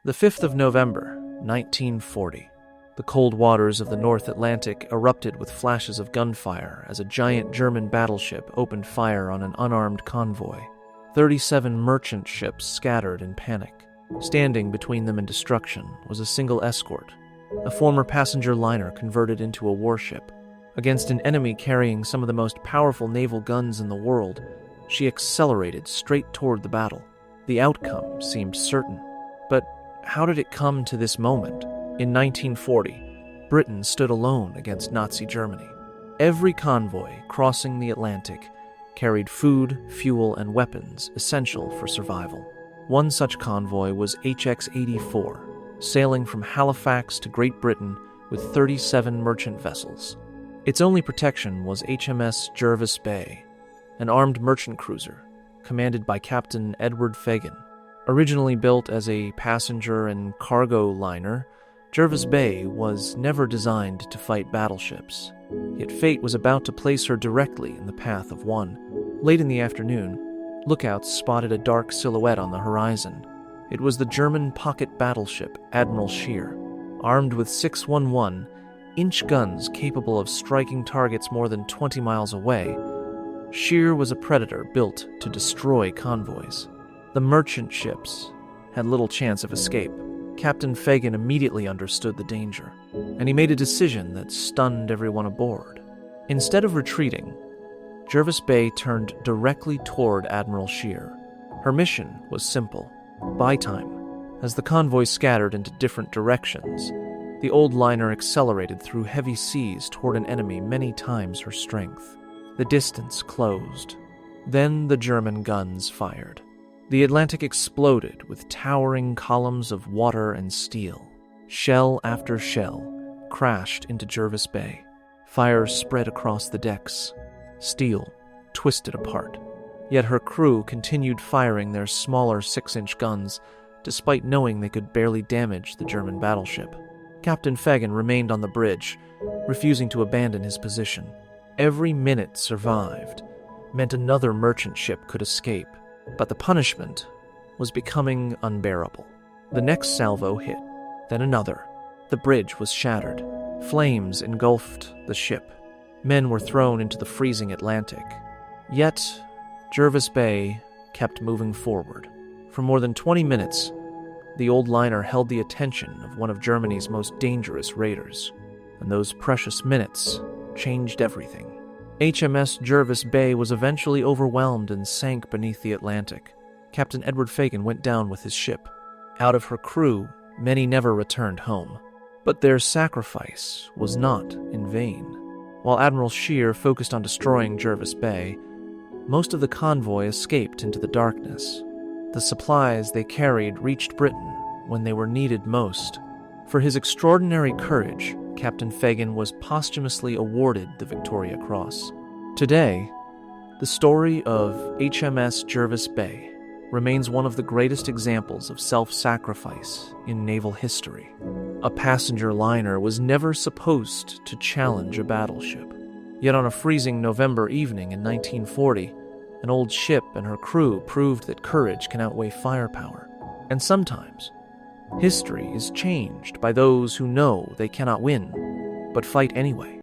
The 5th of November, 1940. The cold waters of the North Atlantic erupted with flashes of gunfire as a giant German battleship opened fire on an unarmed convoy. 37 merchant ships scattered in panic. Standing between them and destruction was a single escort, a former passenger liner converted into a warship. Against an enemy carrying some of the most powerful naval guns in the world, she accelerated straight toward the battle. The outcome seemed certain. But how did it come to this moment? In 1940, Britain stood alone against Nazi Germany. Every convoy crossing the Atlantic carried food, fuel, and weapons essential for survival. One such convoy was HX-84, sailing from Halifax to Great Britain with 37 merchant vessels. Its only protection was HMS Jervis Bay, an armed merchant cruiser commanded by Captain Edward Fegen. Originally built as a passenger and cargo liner, Jervis Bay was never designed to fight battleships. Yet fate was about to place her directly in the path of one. Late in the afternoon, lookouts spotted a dark silhouette on the horizon. It was the German pocket battleship Admiral Scheer, armed with 611-inch guns capable of striking targets more than 20 miles away. Scheer was a predator built to destroy convoys. The merchant ships had little chance of escape. Captain Fegen immediately understood the danger, and he made a decision that stunned everyone aboard. Instead of retreating, Jervis Bay turned directly toward Admiral Scheer. Her mission was simple: buy time. As the convoy scattered into different directions, the old liner accelerated through heavy seas toward an enemy many times her strength. The distance closed. Then the German guns fired. The Atlantic exploded with towering columns of water and steel. Shell after shell crashed into Jervis Bay. Fires spread across the decks. Steel twisted apart. Yet her crew continued firing their smaller 6-inch guns, despite knowing they could barely damage the German battleship. Captain Fegen remained on the bridge, refusing to abandon his position. Every minute survived meant another merchant ship could escape. But the punishment was becoming unbearable. The next salvo hit, then another. The bridge was shattered. Flames engulfed the ship. Men were thrown into the freezing Atlantic. Yet, Jervis Bay kept moving forward. For more than 20 minutes, the old liner held the attention of one of Germany's most dangerous raiders. And those precious minutes changed everything. HMS Jervis Bay was eventually overwhelmed and sank beneath the Atlantic. Captain Edward Fegen went down with his ship. Out of her crew, many never returned home. But their sacrifice was not in vain. While Admiral Scheer focused on destroying Jervis Bay, most of the convoy escaped into the darkness. The supplies they carried reached Britain when they were needed most. For his extraordinary courage, Captain Fegen was posthumously awarded the Victoria Cross. Today, the story of HMS Jervis Bay remains one of the greatest examples of self-sacrifice in naval history. A passenger liner was never supposed to challenge a battleship. Yet on a freezing November evening in 1940, an old ship and her crew proved that courage can outweigh firepower. And sometimes, history is changed by those who know they cannot win, but fight anyway.